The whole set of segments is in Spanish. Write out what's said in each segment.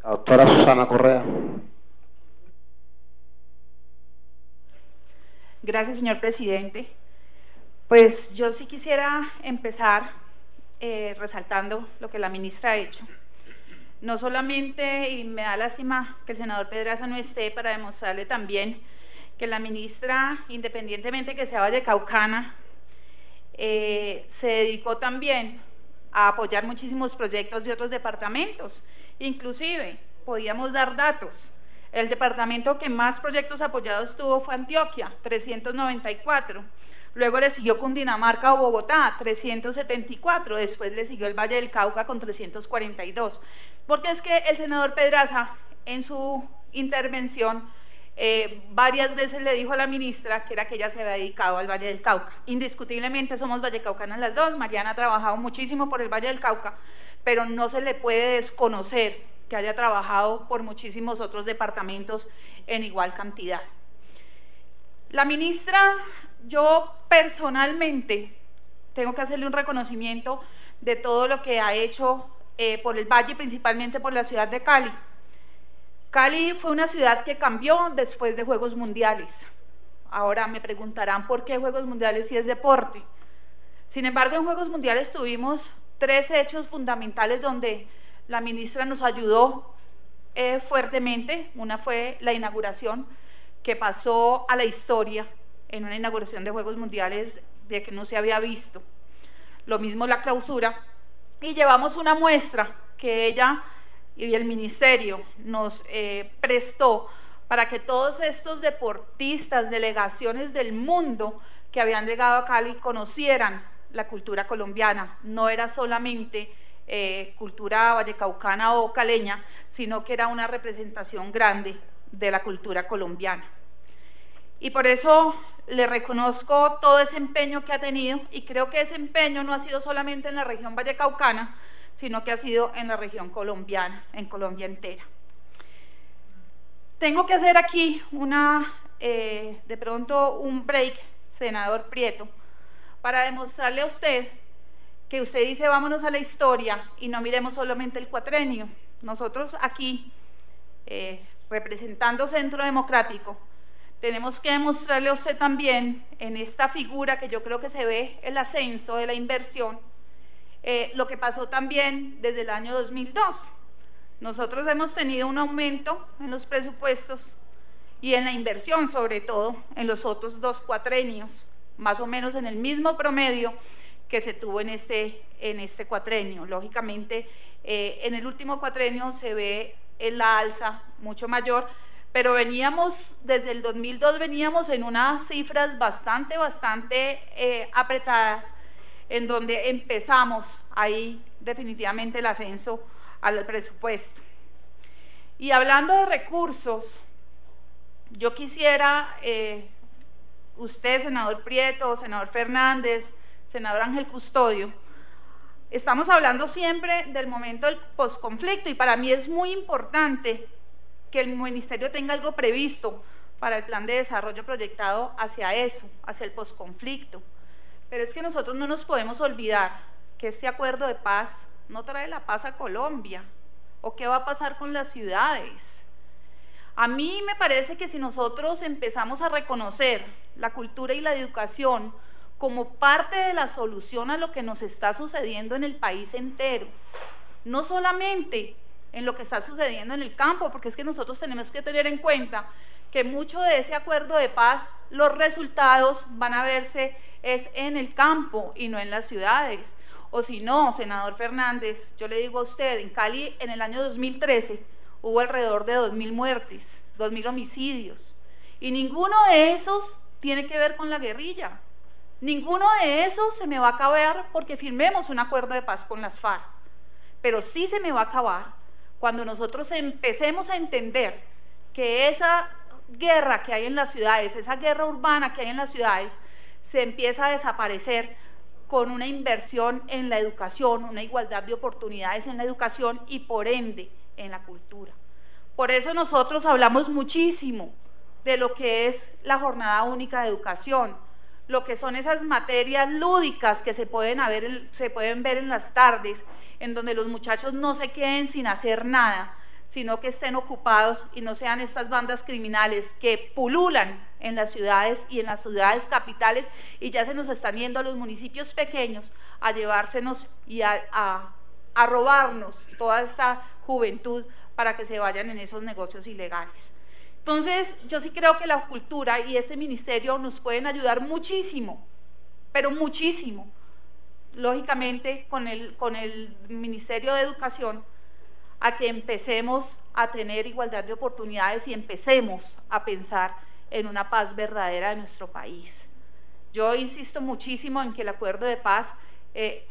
La doctora Susana Correa. Gracias, señor presidente. Pues yo sí quisiera empezar resaltando lo que la ministra ha hecho. No solamente, y me da lástima que el senador Pedraza no esté, para demostrarle también que la ministra, independientemente que sea vallecaucana, se dedicó también a apoyar muchísimos proyectos de otros departamentos. Inclusive, podíamos dar datos. El departamento que más proyectos apoyados tuvo fue Antioquia, 394. Luego le siguió Cundinamarca o Bogotá, 374. Después le siguió el Valle del Cauca con 342. Porque es que el senador Pedraza, en su intervención, varias veces le dijo a la ministra que era que ella se había dedicado al Valle del Cauca. Indiscutiblemente somos vallecaucanas las dos. Mariana ha trabajado muchísimo por el Valle del Cauca, pero no se le puede desconocer que haya trabajado por muchísimos otros departamentos en igual cantidad. La ministra, yo personalmente tengo que hacerle un reconocimiento de todo lo que ha hecho por el Valle, principalmente por la ciudad de Cali. Cali fue una ciudad que cambió después de Juegos Mundiales. Ahora me preguntarán por qué Juegos Mundiales si es deporte. Sin embargo, en Juegos Mundiales tuvimos 3 hechos fundamentales donde la ministra nos ayudó fuertemente. Una fue la inauguración, que pasó a la historia en una inauguración de Juegos Mundiales de que no se había visto. Lo mismo la clausura, y llevamos una muestra que ella y el ministerio nos prestó para que todos estos deportistas, delegaciones del mundo que habían llegado a Cali conocieran la cultura colombiana. No era solamente cultura vallecaucana o caleña, sino que era una representación grande de la cultura colombiana. Y por eso le reconozco todo ese empeño que ha tenido, y creo que ese empeño no ha sido solamente en la región vallecaucana, sino que ha sido en la región colombiana, en Colombia entera. Tengo que hacer aquí de pronto un break, senador Prieto, para demostrarle a usted que usted dice vámonos a la historia y no miremos solamente el cuatrenio. Nosotros aquí, representando Centro Democrático, tenemos que demostrarle a usted también, en esta figura que yo creo que se ve el ascenso de la inversión, lo que pasó también desde el año 2002. Nosotros hemos tenido un aumento en los presupuestos y en la inversión, sobre todo en los otros 2 cuatrenios, más o menos en el mismo promedio que se tuvo en este cuatrenio. Lógicamente, en el último cuatrenio se ve la alza mucho mayor, pero desde el 2002 veníamos en unas cifras bastante apretadas, en donde empezamos ahí definitivamente el ascenso al presupuesto. Y hablando de recursos, yo quisiera, usted, senador Prieto, senador Fernández, senador Ángel Custodio, estamos hablando siempre del momento del posconflicto, y para mí es muy importante que el ministerio tenga algo previsto para el plan de desarrollo proyectado hacia eso, hacia el posconflicto. Pero es que nosotros no nos podemos olvidar que este acuerdo de paz no trae la paz a Colombia. ¿O qué va a pasar con las ciudades? A mí me parece que si nosotros empezamos a reconocer la cultura y la educación como parte de la solución a lo que nos está sucediendo en el país entero, no solamente en lo que está sucediendo en el campo, porque es que nosotros tenemos que tener en cuenta que mucho de ese acuerdo de paz, los resultados van a verse en el campo y no en las ciudades. O si no, senador Fernández, yo le digo a usted, en Cali en el año 2013 hubo alrededor de 2.000 muertes, 2.000 homicidios, y ninguno de esos tiene que ver con la guerrilla. Ninguno de esos se me va a acabar porque firmemos un acuerdo de paz con las FARC, pero sí se me va a acabar cuando nosotros empecemos a entender que esa guerra que hay en las ciudades, esa guerra urbana que hay en las ciudades, se empieza a desaparecer con una inversión en la educación, una igualdad de oportunidades en la educación y por ende en la cultura. Por eso nosotros hablamos muchísimo de lo que es la jornada única de educación, lo que son esas materias lúdicas que se pueden ver en las tardes, en donde los muchachos no se queden sin hacer nada, sino que estén ocupados y no sean estas bandas criminales que pululan en las ciudades y en las ciudades capitales, y ya se nos están yendo a los municipios pequeños a llevársenos y a robarnos toda esta juventud para que se vayan en esos negocios ilegales. Entonces, yo sí creo que la cultura y este ministerio nos pueden ayudar muchísimo, pero muchísimo, lógicamente con el Ministerio de Educación, a que empecemos a tener igualdad de oportunidades y empecemos a pensar en una paz verdadera de nuestro país. Yo insisto muchísimo en que el acuerdo de paz,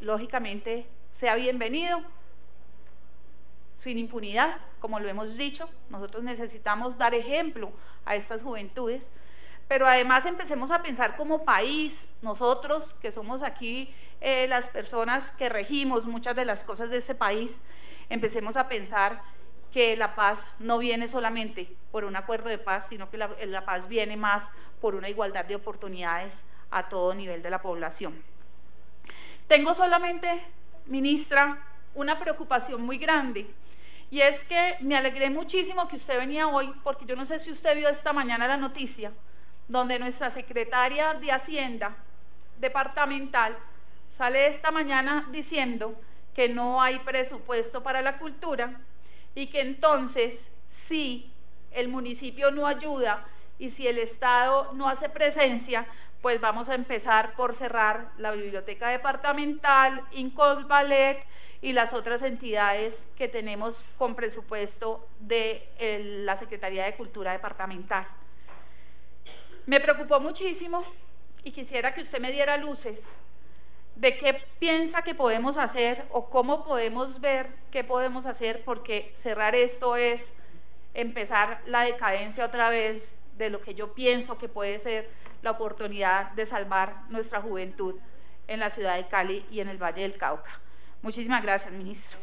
lógicamente, sea bienvenido, sin impunidad, como lo hemos dicho. Nosotros necesitamos dar ejemplo a estas juventudes, pero además empecemos a pensar como país, nosotros que somos aquí las personas que regimos muchas de las cosas de este país, empecemos a pensar que la paz no viene solamente por un acuerdo de paz, sino que la paz viene más por una igualdad de oportunidades a todo nivel de la población. Tengo solamente, ministra, una preocupación muy grande, y es que me alegré muchísimo que usted venía hoy, porque yo no sé si usted vio esta mañana la noticia, donde nuestra secretaria de Hacienda departamental sale esta mañana diciendo que no hay presupuesto para la cultura, y que entonces, si el municipio no ayuda y si el Estado no hace presencia, pues vamos a empezar por cerrar la biblioteca departamental, Incosballet y las otras entidades que tenemos con presupuesto de la Secretaría de Cultura departamental. Me preocupó muchísimo y quisiera que usted me diera luces de qué piensa que podemos hacer o cómo podemos ver qué podemos hacer, porque cerrar esto es empezar la decadencia otra vez de lo que yo pienso que puede ser la oportunidad de salvar nuestra juventud en la ciudad de Cali y en el Valle del Cauca. Muchísimas gracias, ministro.